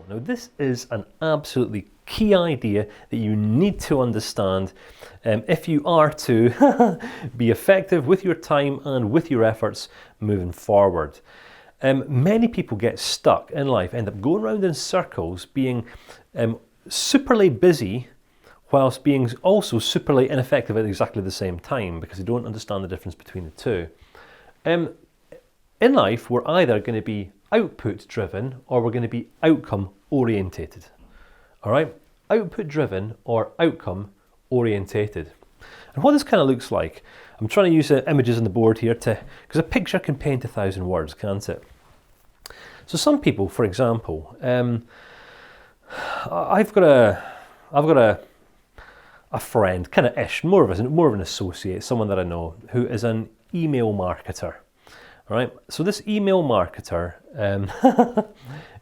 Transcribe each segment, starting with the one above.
Now, this is an absolutely key idea that you need to understand if you are to be effective with your time and with your efforts moving forward. Many people get stuck in life, end up going around in circles, being superly busy whilst being also superly ineffective at exactly the same time because they don't understand the difference between the two. In life, we're either going to be output driven or we're going to be outcome orientated. All right, output driven or outcome orientated. And what this kind of looks like, I'm trying to use images on the board here because a picture can paint 1,000 words, can't it? So some people, for example, I've got a friend, kind of ish, more of an associate, someone that I know, who is an email marketer. All right, so this email marketer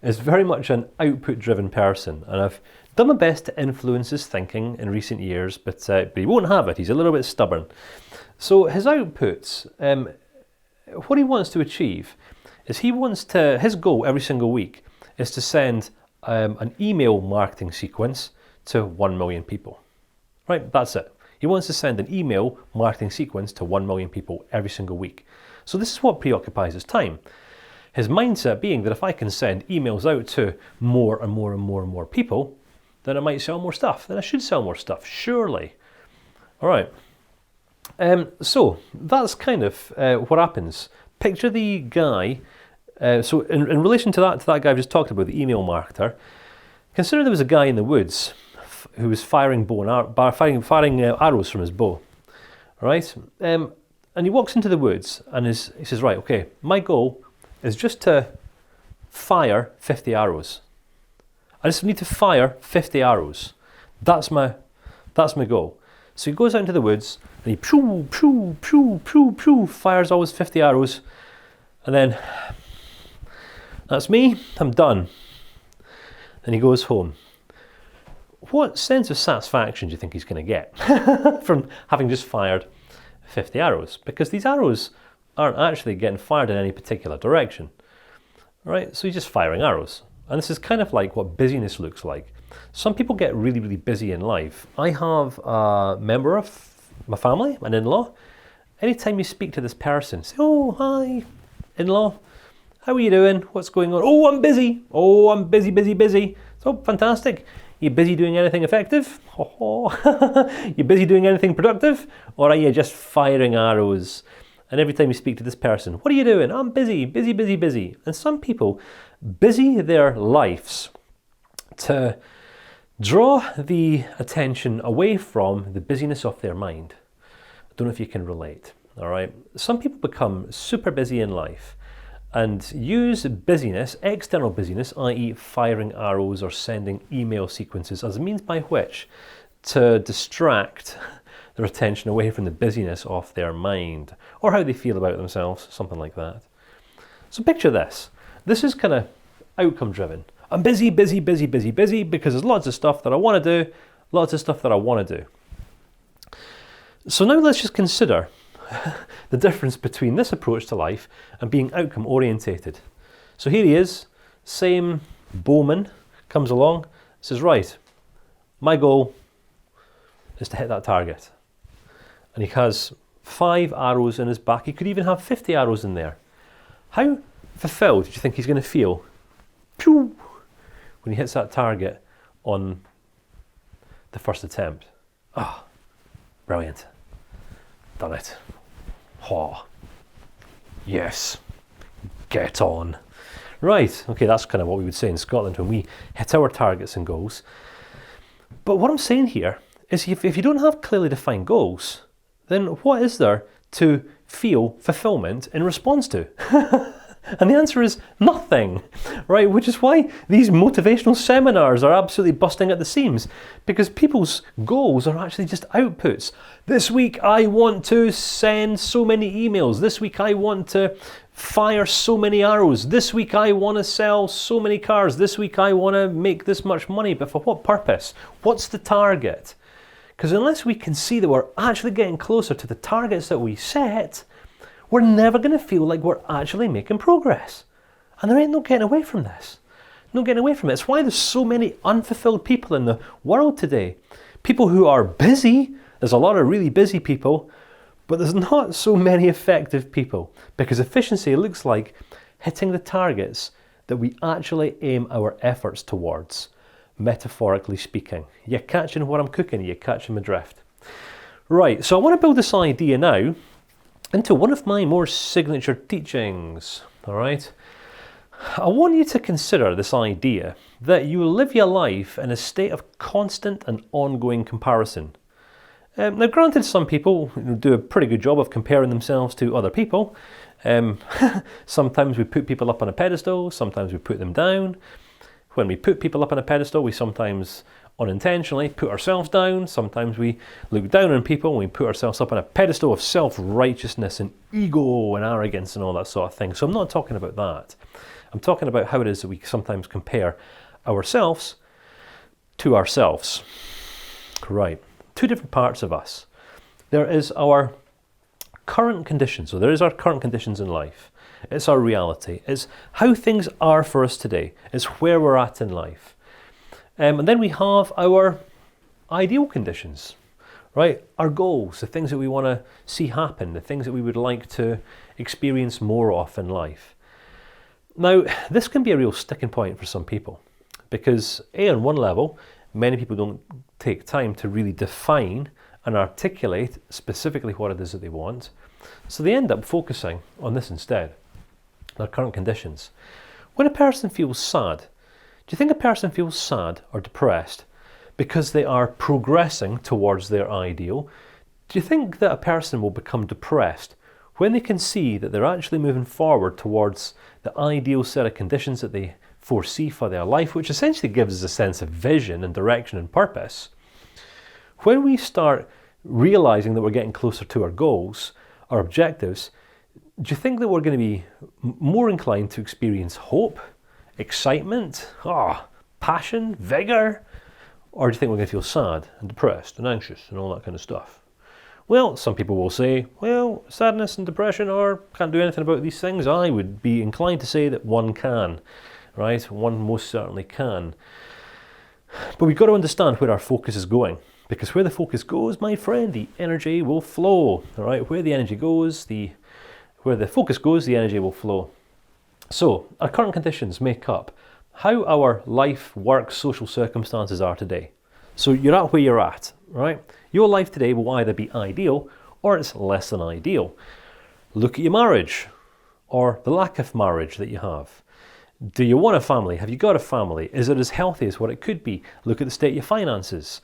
is very much an output-driven person, and I've done my best to influence his thinking in recent years, but he won't have it. He's a little bit stubborn. So his outputs, what he wants to achieve is his goal every single week is to send an email marketing sequence to 1 million people. Right, that's it. He wants to send an email marketing sequence to 1 million people every single week. So this is what preoccupies his time. His mindset being that if I can send emails out to more and more and more and more people, then I might sell more stuff. Then I should sell more stuff, surely. All right. So that's kind of what happens. Picture the guy. So in relation to that guy I've just talked about, the email marketer, consider there was a guy in the woods who was firing arrows from his bow, right? And he walks into the woods and he says, right, okay, my goal is just to fire 50 arrows. I just need to fire 50 arrows. That's my goal. So he goes out into the woods and he pew, pew, pew, pew, pew, fires always 50 arrows, and then that's me, I'm done. And he goes home. What sense of satisfaction do you think he's going to get from having just fired 50 arrows? Because these arrows aren't actually getting fired in any particular direction, right? So he's just firing arrows. And this is kind of like what busyness looks like. Some people get really, really busy in life. I have a member of my family, an in-law. Anytime you speak to this person, say, oh, hi, in-law. How are you doing? What's going on? Oh, I'm busy. Oh, I'm busy, busy, busy. So fantastic. You busy doing anything effective? You busy doing anything productive? Or are you just firing arrows? And every time you speak to this person, what are you doing? I'm busy, busy, busy, busy. And some people busy their lives to draw the attention away from the busyness of their mind. I don't know if you can relate, all right? Some people become super busy in life and use busyness, external busyness, i.e. firing arrows or sending email sequences as a means by which to distract their attention away from the busyness of their mind or how they feel about themselves, something like that. So picture this. This is kind of outcome driven. I'm busy, busy, busy, busy, busy because there's lots of stuff that I want to do, lots of stuff that I want to do. So now let's just consider the difference between this approach to life and being outcome orientated. So here he is, same bowman comes along, says, right, my goal is to hit that target. And he has 5 arrows in his back. He could even have 50 arrows in there. How fulfilled do you think he's going to feel pew, when he hits that target on the first attempt? Ah, oh, brilliant. Done it. Oh, yes. Get on. Right, okay, that's kind of what we would say in Scotland when we hit our targets and goals. But what I'm saying here is if you don't have clearly defined goals, then what is there to feel fulfillment in response to? And the answer is nothing, right? Which is why these motivational seminars are absolutely busting at the seams, because people's goals are actually just outputs. This week I want to send so many emails. This week I want to fire so many arrows. This week I want to sell so many cars. This week I want to make this much money. But for what purpose? What's the target? Because unless we can see that we're actually getting closer to the targets that we set, we're never going to feel like we're actually making progress. And there ain't no getting away from this. No getting away from it. It's why there's so many unfulfilled people in the world today. People who are busy. There's a lot of really busy people, but there's not so many effective people, because efficiency looks like hitting the targets that we actually aim our efforts towards, metaphorically speaking. You're catching what I'm cooking, you're catching my drift. Right, so I want to build this idea now into one of my more signature teachings, all right? I want you to consider this idea that you will live your life in a state of constant and ongoing comparison. Now, granted, some people do a pretty good job of comparing themselves to other people. Sometimes we put people up on a pedestal, sometimes we put them down. When we put people up on a pedestal, we sometimes unintentionally put ourselves down. Sometimes we look down on people and we put ourselves up on a pedestal of self-righteousness and ego and arrogance and all that sort of thing. So I'm not talking about that. I'm talking about how it is that we sometimes compare ourselves to ourselves. Right. Two different parts of us. There is our current conditions. So there is our current conditions in life. It's our reality. It's how things are for us today. It's where we're at in life. And then we have our ideal conditions, right? Our goals, the things that we want to see happen, the things that we would like to experience more of in life. Now, this can be a real sticking point for some people because, on one level, many people don't take time to really define and articulate specifically what it is that they want. So they end up focusing on this instead, their current conditions. When a person feels sad, do you think a person feels sad or depressed because they are progressing towards their ideal? Do you think that a person will become depressed when they can see that they're actually moving forward towards the ideal set of conditions that they foresee for their life, which essentially gives us a sense of vision and direction and purpose? When we start realizing that we're getting closer to our goals, our objectives, do you think that we're going to be more inclined to experience hope, excitement, passion, vigor? Or do you think we're going to feel sad and depressed and anxious and all that kind of stuff? Well, some people will say, well, sadness and depression can't do anything about these things. I would be inclined to say that one can, right? One most certainly can. But we've got to understand where our focus is going, because where the focus goes, my friend, the energy will flow, all right? Where the energy goes, where the focus goes, the energy will flow. So, our current conditions make up how our life, work, social circumstances are today. So you're at where you're at, right? Your life today will either be ideal or it's less than ideal. Look at your marriage or the lack of marriage that you have. Do you want a family? Have you got a family? Is it as healthy as what it could be? Look at the state of your finances.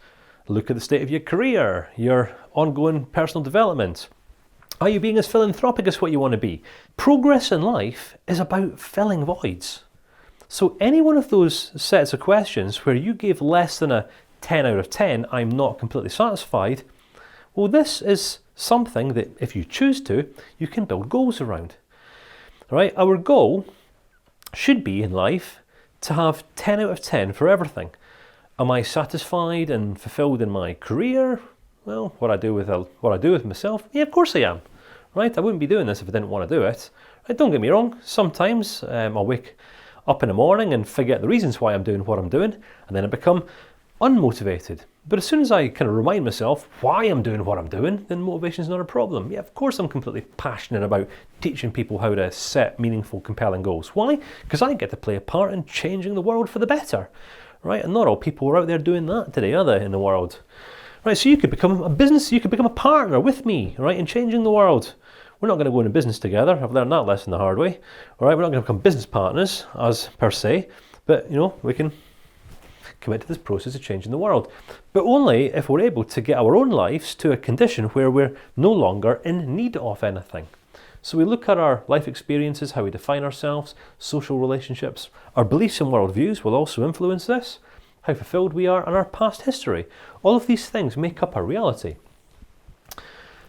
Look at the state of your career, your ongoing personal development. Are you being as philanthropic as what you want to be? Progress in life is about filling voids. So any one of those sets of questions where you gave less than a 10 out of 10, I'm not completely satisfied, well, this is something that if you choose to, you can build goals around. All right? Our goal should be in life to have 10 out of 10 for everything. Am I satisfied and fulfilled in my career? Well, what I do with myself? Yeah, of course I am. Right? I wouldn't be doing this if I didn't want to do it. Right? Don't get me wrong. Sometimes I'll wake up in the morning and forget the reasons why I'm doing what I'm doing, and then I become unmotivated. But as soon as I kind of remind myself why I'm doing what I'm doing, then motivation is not a problem. Yeah, of course I'm completely passionate about teaching people how to set meaningful, compelling goals. Why? Because I get to play a part in changing the world for the better. Right? And not all people are out there doing that today, are they, in the world? Right, so you could become a partner with me, right, in changing the world. We're not going to go into business together. I've learned that lesson the hard way. All right, we're not going to become business partners as per se, but we can commit to this process of changing the world. But only if we're able to get our own lives to a condition where we're no longer in need of anything. So we look at our life experiences, how we define ourselves, social relationships. Our beliefs and worldviews will also influence this, how fulfilled we are, and our past history. All of these things make up our reality.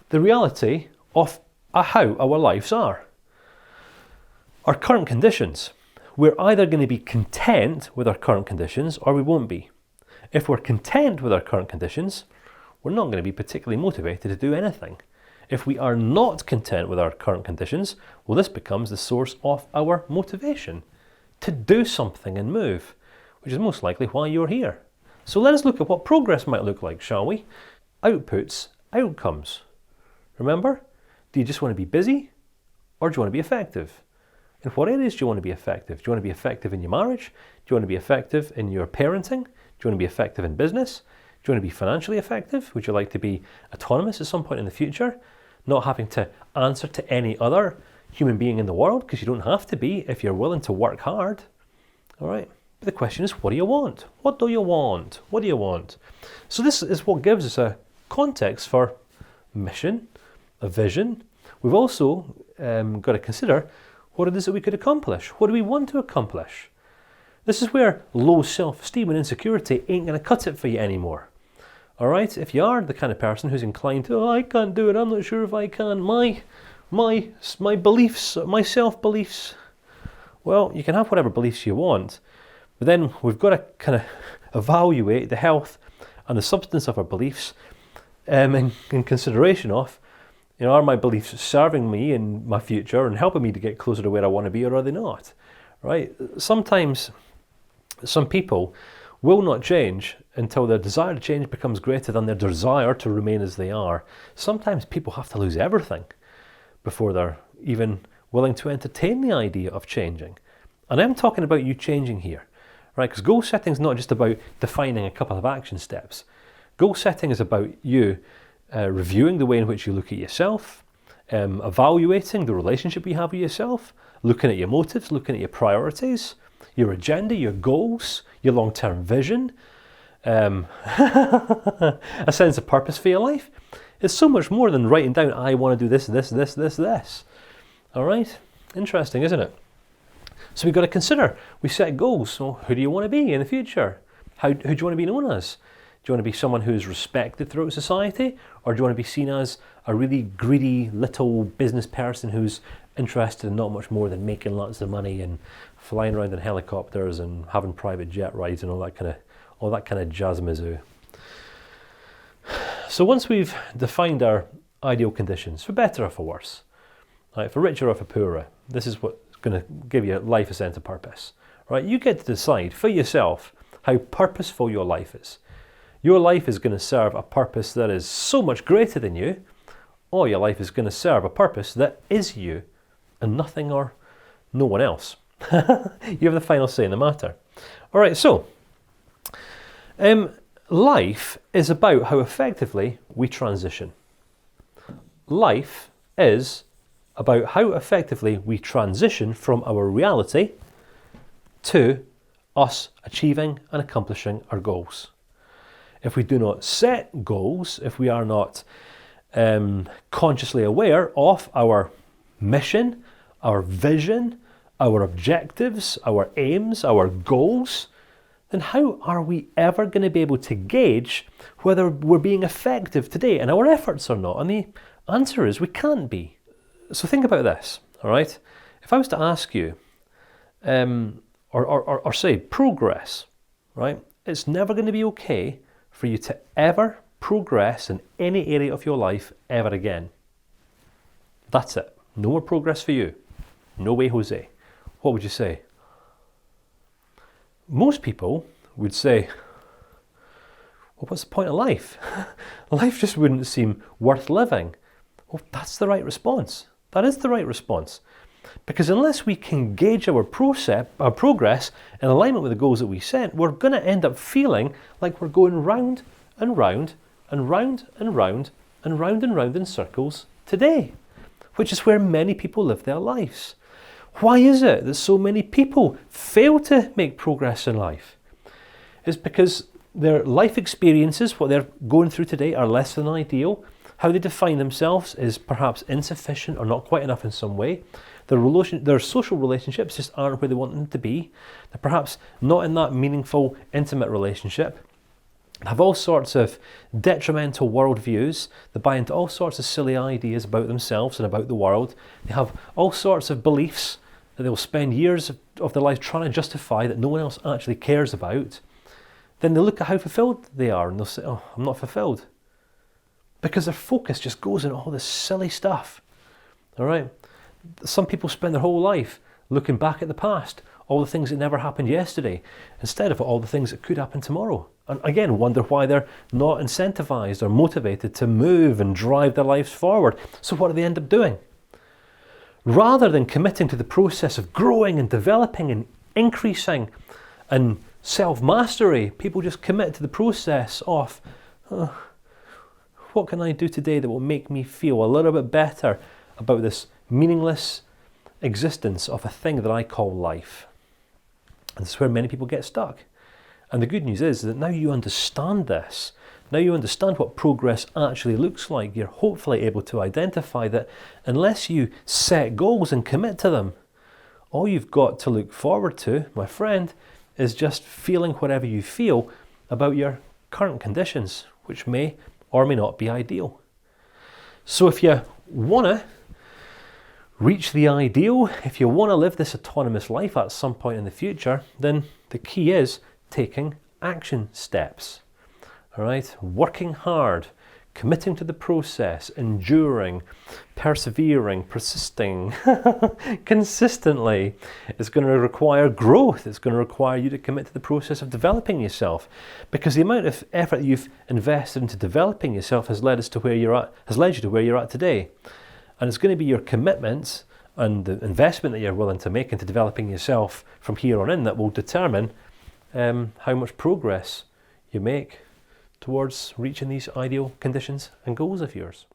The reality of how our lives are. Our current conditions. We're either going to be content with our current conditions or we won't be. If we're content with our current conditions, we're not going to be particularly motivated to do anything. If we are not content with our current conditions, well, this becomes the source of our motivation to do something and move, which is most likely why you're here. So let us look at what progress might look like, shall we? Outputs, outcomes. Remember? Do you just want to be busy, or do you want to be effective? In what areas do you want to be effective? Do you want to be effective in your marriage? Do you want to be effective in your parenting? Do you want to be effective in business? Do you want to be financially effective? Would you like to be autonomous at some point in the future? Not having to answer to any other human being in the world, because you don't have to be if you're willing to work hard. All right. But the question is, what do you want? What do you want? What do you want? So this is what gives us a context for mission, a vision. We've also got to consider what it is that we could accomplish. What do we want to accomplish? This is where low self-esteem and insecurity ain't going to cut it for you anymore. All right? If you are the kind of person who's inclined to, I can't do it, I'm not sure if I can, my beliefs, my self-beliefs, well, you can have whatever beliefs you want, but then we've got to kind of evaluate the health and the substance of our beliefs in consideration of, are my beliefs serving me in my future and helping me to get closer to where I want to be, or are they not? Right? Sometimes some people will not change until their desire to change becomes greater than their desire to remain as they are. Sometimes people have to lose everything before they're even willing to entertain the idea of changing. And I'm talking about you changing here, right? Because goal setting is not just about defining a couple of action steps. Goal setting is about you reviewing the way in which you look at yourself, evaluating the relationship you have with yourself, looking at your motives, looking at your priorities, your agenda, your goals, your long-term vision, a sense of purpose for your life. It's so much more than writing down, I want to do this, this, this, this, this. All right? Interesting, isn't it? So we've got to consider, we set goals. So who do you want to be in the future? Who do you want to be known as? Do you want to be someone who's respected throughout society? Or do you want to be seen as a really greedy little business person who's interested in not much more than making lots of money and flying around in helicopters and having private jet rides and all that kind of jazzmazoo? So once we've defined our ideal conditions, for better or for worse, right, for richer or for poorer, this is what's going to give your life a sense of purpose. Right? You get to decide for yourself how purposeful your life is. Your life is going to serve a purpose that is so much greater than you, or your life is going to serve a purpose that is you and nothing or no one else. You have the final say in the matter. All right, so life is about how effectively we transition. Life is about how effectively we transition from our reality to us achieving and accomplishing our goals. If we do not set goals, if we are not consciously aware of our mission, our vision, our objectives, our aims, our goals, then how are we ever going to be able to gauge whether we're being effective today in our efforts or not? And the answer is we can't be. So think about this, all right? If I was to ask you, or say progress, right? It's never going to be okay for you to ever progress in any area of your life ever again. That's it. No more progress for you. No way, Jose. What would you say? Most people would say, well, what's the point of life? Life just wouldn't seem worth living. Well, that's the right response. That is the right response. Because unless we can gauge our progress in alignment with the goals that we set, we're going to end up feeling like we're going round and round and round and round and round and round in circles today, which is where many people live their lives. Why is it that so many people fail to make progress in life? It's because their life experiences, what they're going through today, are less than ideal. How they define themselves is perhaps insufficient or not quite enough in some way. Their social relationships just aren't where they want them to be. They're perhaps not in that meaningful, intimate relationship. They have all sorts of detrimental worldviews. They buy into all sorts of silly ideas about themselves and about the world. They have all sorts of beliefs that they'll spend years of their life trying to justify that no one else actually cares about. Then they look at how fulfilled they are and they'll say, oh, I'm not fulfilled. Because their focus just goes in all this silly stuff. All right? Some people spend their whole life looking back at the past. all the things that never happened yesterday, instead of all the things that could happen tomorrow. And again, wonder why they're not incentivized or motivated to move and drive their lives forward. So what do they end up doing? Rather than committing to the process of growing and developing and increasing and self-mastery, people just commit to the process of, what can I do today that will make me feel a little bit better about this meaningless existence of a thing that I call life? And this is where many people get stuck. And the good news is that now you understand this. Now you understand what progress actually looks like. You're hopefully able to identify that unless you set goals and commit to them, all you've got to look forward to, my friend, is just feeling whatever you feel about your current conditions, which may or may not be ideal. So if you want to reach the ideal, if you want to live this autonomous life at some point in the future, then the key is taking action steps. All right, working hard, committing to the process, enduring, persevering, persisting consistently. It's going to require growth. It's going to require you to commit to the process of developing yourself, because the amount of effort you've invested into developing yourself has led you to where you're at today. And it's going to be your commitments and the investment that you're willing to make into developing yourself from here on in that will determine how much progress you make towards reaching these ideal conditions and goals of yours.